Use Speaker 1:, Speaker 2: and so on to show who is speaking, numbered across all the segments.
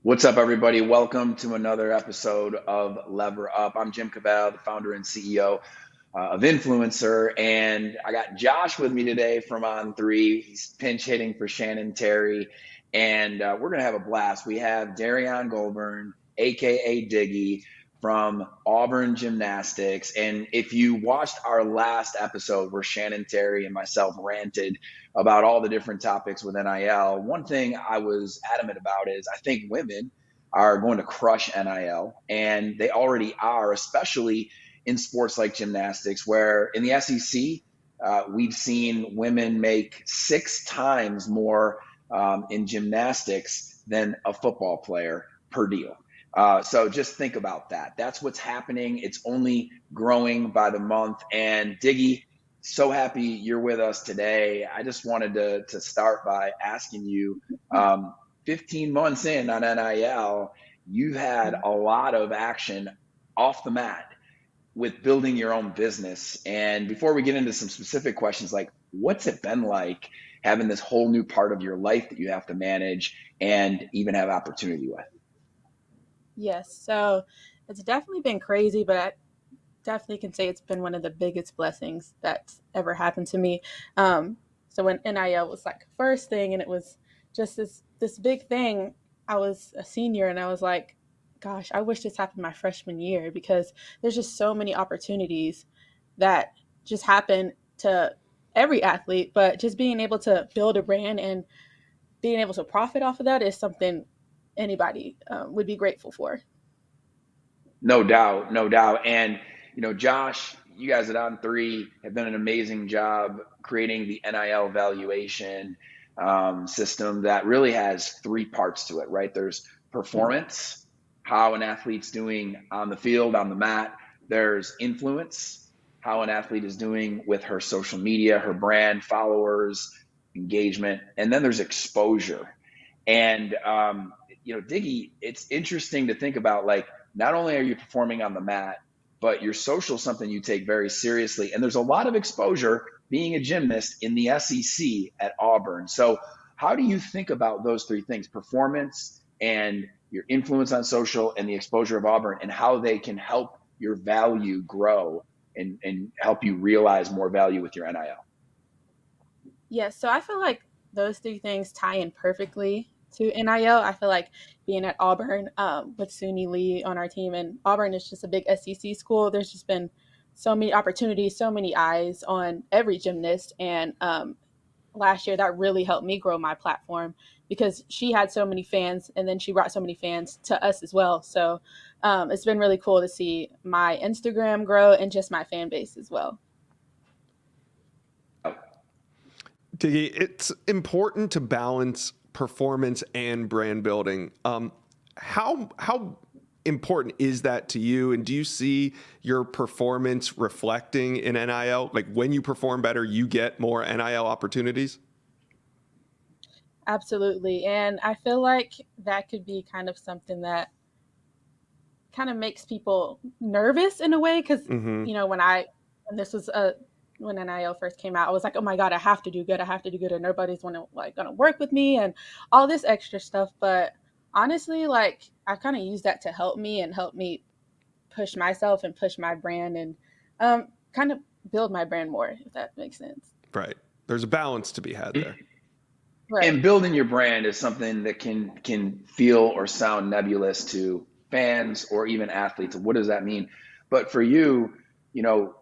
Speaker 1: What's up, everybody? Welcome to another episode of Lever Up. I'm Jim Cabell, the founder and CEO of Influencer, and I got Josh with me today from On3. He's pinch hitting for Shannon Terry, and we're going to have a blast. We have Derrian Gobourne, aka Diggy, from Auburn Gymnastics. And if you watched our last episode where Shannon Terry and myself ranted about all the different topics with NIL, one thing I was adamant about is I think women are going to crush NIL, and they already are, especially in sports like gymnastics, where in the SEC, we've seen women make 6 times more in gymnastics than a football player per deal. So just think about that. That's what's happening. It's only growing by the month. And Diggy, so happy you're with us today. I just wanted to start by asking you, 15 months in on NIL, you've had a lot of action off the mat with building your own business. And before we get into some specific questions, like what's it been like having this whole new part of your life that you have to manage and even have opportunity with?
Speaker 2: Yes, so it's definitely been crazy, but I definitely can say it's been one of the biggest blessings that's ever happened to me. So when NIL was like first thing, and it was just this big thing, I was a senior, and I was like, "Gosh, I wish this happened my freshman year," because there's just so many opportunities that just happen to every athlete. But just being able to build a brand and being able to profit off of that is something anybody would be grateful for.
Speaker 1: No doubt, no doubt. And, Josh, you guys at On3 have done an amazing job creating the NIL valuation system that really has 3 parts to it, right? There's performance, how an athlete's doing on the field, on the mat. There's influence, how an athlete is doing with her social media, her brand, followers, engagement. And then there's exposure. And, Diggy, it's interesting to think about, like, not only are you performing on the mat, but your social is something you take very seriously. And there's a lot of exposure being a gymnast in the SEC at Auburn. So, how do you think about those 3 things, performance and your influence on social and the exposure of Auburn, and how they can help your value grow and help you realize more value with your NIL?
Speaker 2: Yes, so I feel like those 3 things tie in perfectly to NIL. I feel like being at Auburn with Suni Lee on our team, and Auburn is just a big SEC school. There's just been so many opportunities, so many eyes on every gymnast, and last year that really helped me grow my platform because she had so many fans, and then she brought so many fans to us as well. So it's been really cool to see my Instagram grow and just my fan base as well.
Speaker 3: Diggy, it's important to balance performance and brand building. How important is that to you? And do you see your performance reflecting in NIL? Like when you perform better, you get more NIL opportunities?
Speaker 2: Absolutely. And I feel like that could be kind of something that kind of makes people nervous in a way. Cause
Speaker 3: Mm-hmm.
Speaker 2: you know, when this was when NIL first came out, I was like, oh my God, I have to do good. I have to do good. And nobody's gonna work with me and all this extra stuff. But honestly, like I kind of use that to help me and help me push myself and push my brand and kind of build my brand more, if that makes sense.
Speaker 3: Right. There's a balance to be had there.
Speaker 2: Right.
Speaker 1: And building your brand is something that can feel or sound nebulous to fans or even athletes. What does that mean? But for you, you know,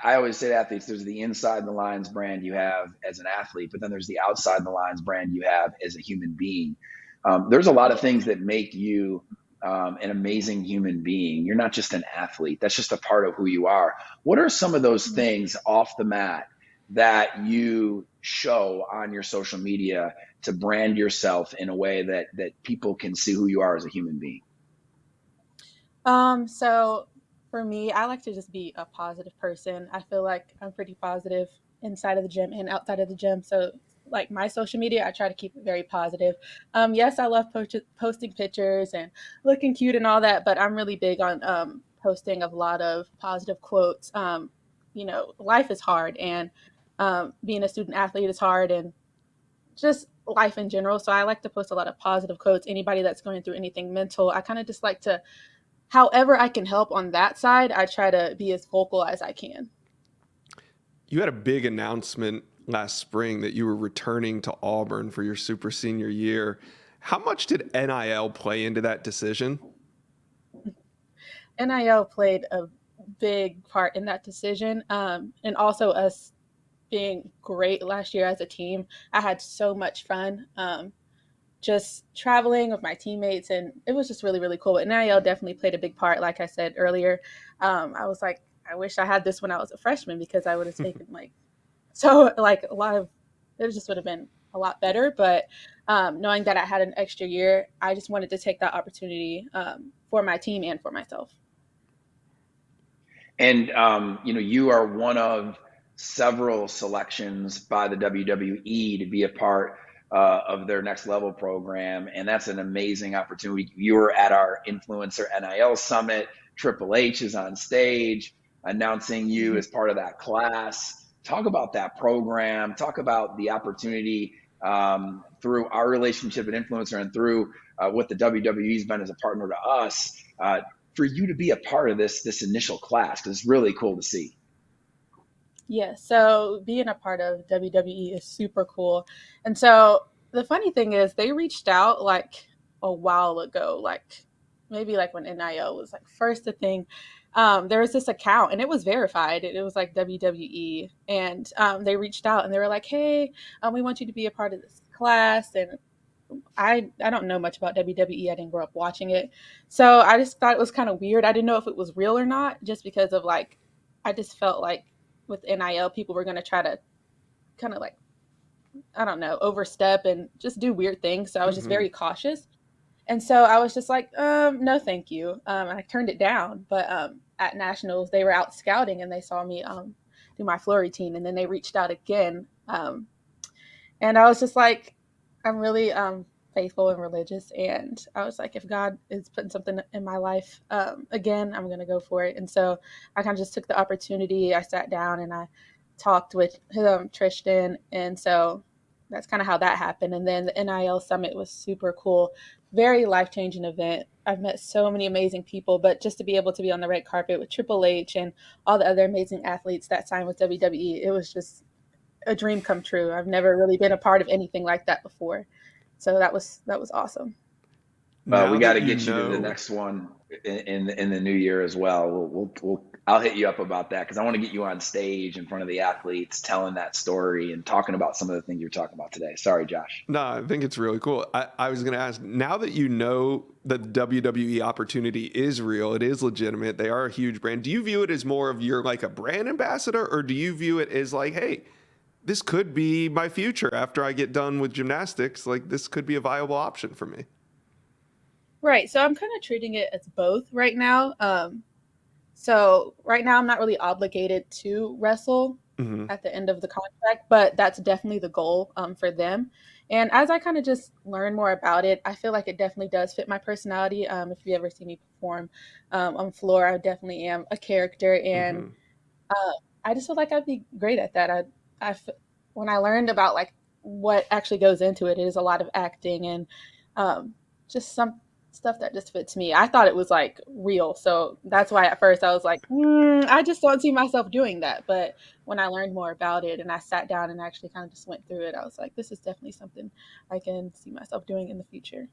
Speaker 1: I always say to athletes, there's the inside the lines brand you have as an athlete, but then there's the outside the lines brand you have as a human being. There's a lot of things that make you an amazing human being. You're not just an athlete. That's just a part of who you are. What are some of those things off the mat that you show on your social media to brand yourself in a way that people can see who you are as a human being?
Speaker 2: So for me, I like to just be a positive person. I feel like I'm pretty positive inside of the gym and outside of the gym. So like my social media, I try to keep it very positive. Yes, I love posting pictures and looking cute and all that, but I'm really big on posting a lot of positive quotes. You know, life is hard, and being a student athlete is hard, and just life in general. So I like to post a lot of positive quotes. Anybody that's going through anything mental, I kind of just like to, however I can help on that side, I try to be as vocal as I can.
Speaker 3: You had a big announcement last spring that you were returning to Auburn for your super senior year. How much did NIL play into that decision?
Speaker 2: NIL played a big part in that decision, and also us being great last year as a team. I had so much fun. Just traveling with my teammates, and it was just really, really cool. But NIL definitely played a big part. Like I said earlier, I was like, I wish I had this when I was a freshman, because I would have taken a lot of it just would have been a lot better. But knowing that I had an extra year, I just wanted to take that opportunity for my team and for myself.
Speaker 1: And you are one of several selections by the WWE to be a part of their next level program, and that's an amazing opportunity. You were at our influencer NIL summit. Triple H is on stage announcing you as part of that class. Talk about that program. Talk about the opportunity through our relationship at Influencer and through what the WWE's been as a partner to us. For you to be a part of this initial class, because it's really cool to see.
Speaker 2: Yeah, so being a part of WWE is super cool. And so the funny thing is they reached out like a while ago, like maybe like when NIL was like first a thing. There was this account and it was verified. It was like WWE, and they reached out and they were like, "Hey, we want you to be a part of this class." And I don't know much about WWE. I didn't grow up watching it, so I just thought it was kind of weird. I didn't know if it was real or not, just because of like, I just felt like with NIL, people were going to try to kind of like, I don't know, overstep and just do weird things. So I was just very cautious. And so I was just like, no, thank you. And I turned it down. But at nationals, they were out scouting and they saw me do my floor routine. And then they reached out again. And I was just like, I'm really faithful and religious. And I was like, if God is putting something in my life again, I'm going to go for it. And so I kind of just took the opportunity. I sat down and I talked with Tristan. And so that's kind of how that happened. And then the NIL Summit was super cool. Very life-changing event. I've met so many amazing people, but just to be able to be on the red carpet with Triple H and all the other amazing athletes that signed with WWE, it was just a dream come true. I've never really been a part of anything like that before. So that was awesome.
Speaker 1: Well, we
Speaker 3: Now
Speaker 1: got
Speaker 3: that
Speaker 1: to
Speaker 3: you
Speaker 1: get you to the
Speaker 3: know,
Speaker 1: next one in the new year as well. I'll hit you up about that, because I want to get you on stage in front of the athletes, telling that story and talking about some of the things you're talking about today. Sorry, Josh.
Speaker 3: no, I think it's really cool. I was going to ask, now that you know that the WWE opportunity is real, it is legitimate, they are a huge brand, do you view it as more of you're like a brand ambassador, or do you view it as like, hey, this could be my future after I get done with gymnastics, like this could be a viable option for me?
Speaker 2: Right. So I'm kind of treating it as both right now. So right now I'm not really obligated to wrestle
Speaker 3: Mm-hmm.
Speaker 2: at the end of the contract, but that's definitely the goal for them. And as I kind of just learn more about it, I feel like it definitely does fit my personality. If you ever see me perform on floor, I definitely am a character, and
Speaker 3: Mm-hmm.
Speaker 2: uh, I just feel like I'd be great at that. When I learned about like what actually goes into it, it is a lot of acting and just some stuff that just fits me. I thought it was like real, so that's why at first I was like, I just don't see myself doing that. But when I learned more about it and I sat down and actually kind of just went through it, I was like, this is definitely something I can see myself doing in the future.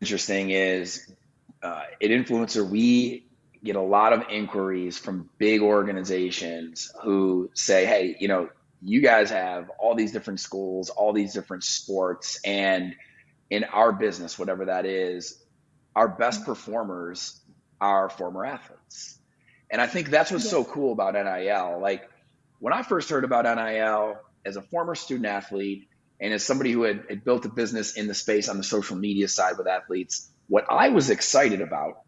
Speaker 1: Interesting is at Influencer, we get a lot of inquiries from big organizations who say, hey, you guys have all these different schools, all these different sports, and in our business, whatever that is, our best performers are former athletes. And I think that's what's so
Speaker 2: Yes.
Speaker 1: cool about NIL. Like, when I first heard about NIL as a former student athlete and as somebody who had built a business in the space on the social media side with athletes, what I was excited about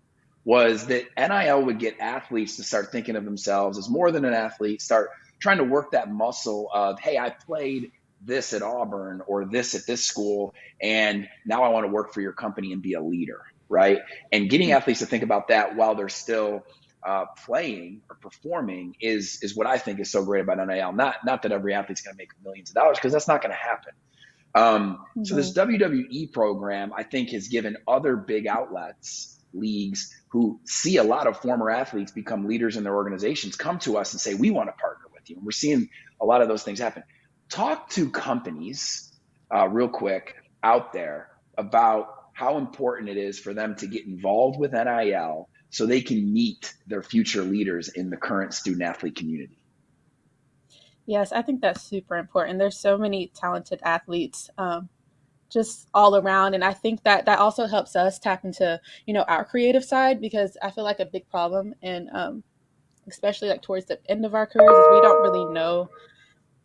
Speaker 1: was that NIL would get athletes to start thinking of themselves as more than an athlete, start trying to work that muscle of, hey, I played this at Auburn or this at this school, and now I want to work for your company and be a leader, right? And getting athletes to think about that while they're still playing or performing is what I think is so great about NIL. Not that every athlete's going to make millions of dollars, because that's not going to happen. So this WWE program, I think, has given other big outlets, leagues, who see a lot of former athletes become leaders in their organizations, come to us and say, we want to partner with you. And we're seeing a lot of those things happen. Talk to companies real quick out there about how important it is for them to get involved with NIL so they can meet their future leaders in the current student athlete community.
Speaker 2: Yes, I think that's super important. There's so many talented athletes just all around. And I think that that also helps us tap into, our creative side, because I feel like a big problem, and especially like towards the end of our careers, is we don't really know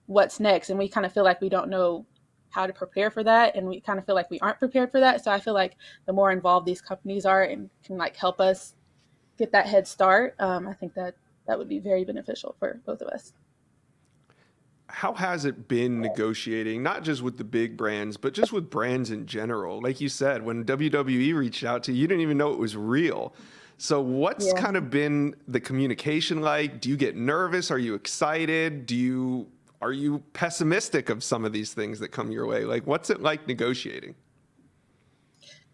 Speaker 2: what's next. And we kind of feel like we don't know how to prepare for that. And we kind of feel like we aren't prepared for that. So I feel like the more involved these companies are and can like help us get that head start, I think that would be very beneficial for both of us.
Speaker 3: How has it been negotiating, not just with the big brands, but just with brands in general? Like you said, when WWE reached out to you, you didn't even know it was real. So what's kind of been the communication like? Do you get nervous? Are you excited? Are you pessimistic of some of these things that come your way? Like, what's it like negotiating?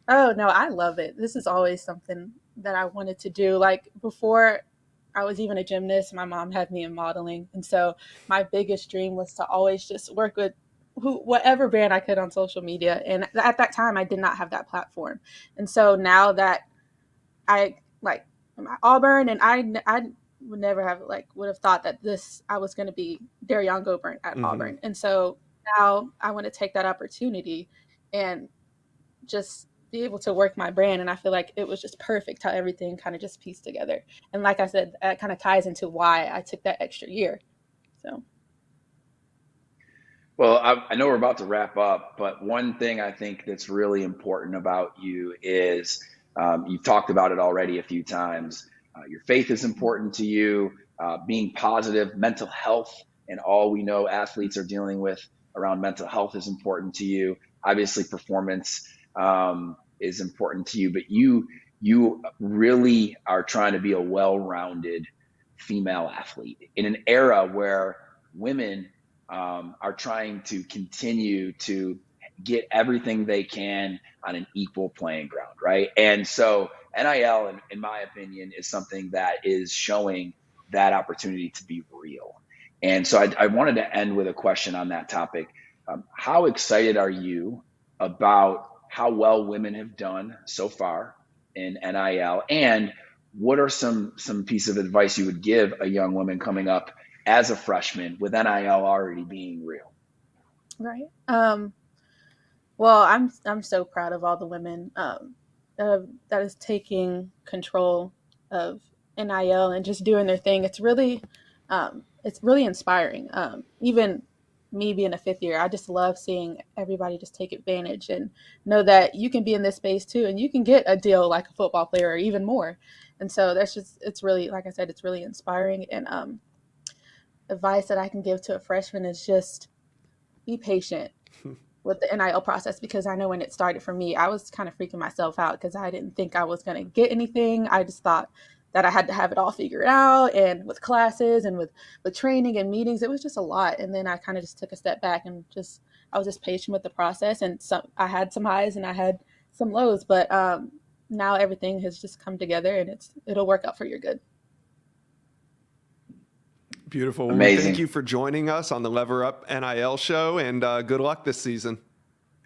Speaker 2: Oh, no, I love it. This is always something that I wanted to do. Like before I was even a gymnast, my mom had me in modeling. And so my biggest dream was to always just work with whatever brand I could on social media. And at that time, I did not have that platform. And so now that I'm at Auburn, and I would never have would have thought that I was going to be Derrian Gobourne at Auburn. And so now I want to take that opportunity and just be able to work my brand. And I feel like it was just perfect how everything kind of just pieced together. And like I said, that kind of ties into why I took that extra year. So.
Speaker 1: Well, I know we're about to wrap up, but one thing I think that's really important about you is you've talked about it already a few times. Your faith is important to you, being positive, mental health, and all we know athletes are dealing with around mental health is important to you. Obviously, performance is important to you, but you really are trying to be a well-rounded female athlete in an era where women are trying to continue to get everything they can on an equal playing ground, right? And so NIL, in my opinion, is something that is showing that opportunity to be real. And so I wanted to end with a question on that topic. How excited are you about how well women have done so far in NIL? And what are some piece of advice you would give a young woman coming up as a freshman with NIL already being real?
Speaker 2: Right. Well, I'm so proud of all the women that is taking control of NIL and just doing their thing. It's really inspiring. Even me being a fifth year, I just love seeing everybody just take advantage and know that you can be in this space too, and you can get a deal like a football player or even more. And so it's really, like I said, it's really inspiring. And advice that I can give to a freshman is just be patient with the NIL process, because I know when it started for me, I was kind of freaking myself out because I didn't think I was going to get anything. I just thought that I had to have it all figured out, and with classes and with training and meetings, it was just a lot. And then I kind of just took a step back and I was just patient with the process. And I had some highs and I had some lows, but now everything has just come together, and it'll work out for your good.
Speaker 3: Beautiful.
Speaker 1: Amazing.
Speaker 3: Well, thank you for joining us on the Lever Up NIL show, and good luck this season.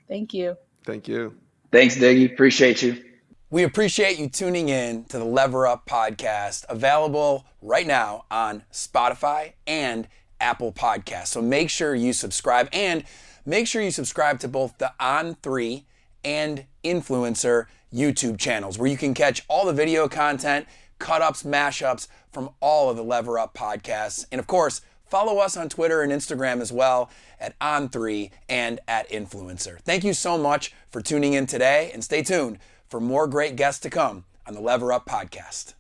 Speaker 2: Thank you.
Speaker 3: Thank you.
Speaker 1: Thanks, Diggy. Appreciate you.
Speaker 4: We appreciate you tuning in to the Lever Up podcast, available right now on Spotify and Apple Podcasts. So make sure you subscribe, and make sure you subscribe to both the On3 and Influencer YouTube channels, where you can catch all the video content, cut-ups, mashups from all of the Lever Up podcasts. And of course, follow us on Twitter and Instagram as well at On3 and at Influencer. Thank you so much for tuning in today, and stay tuned for more great guests to come on the Lever Up podcast.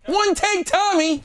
Speaker 4: One take, Tommy!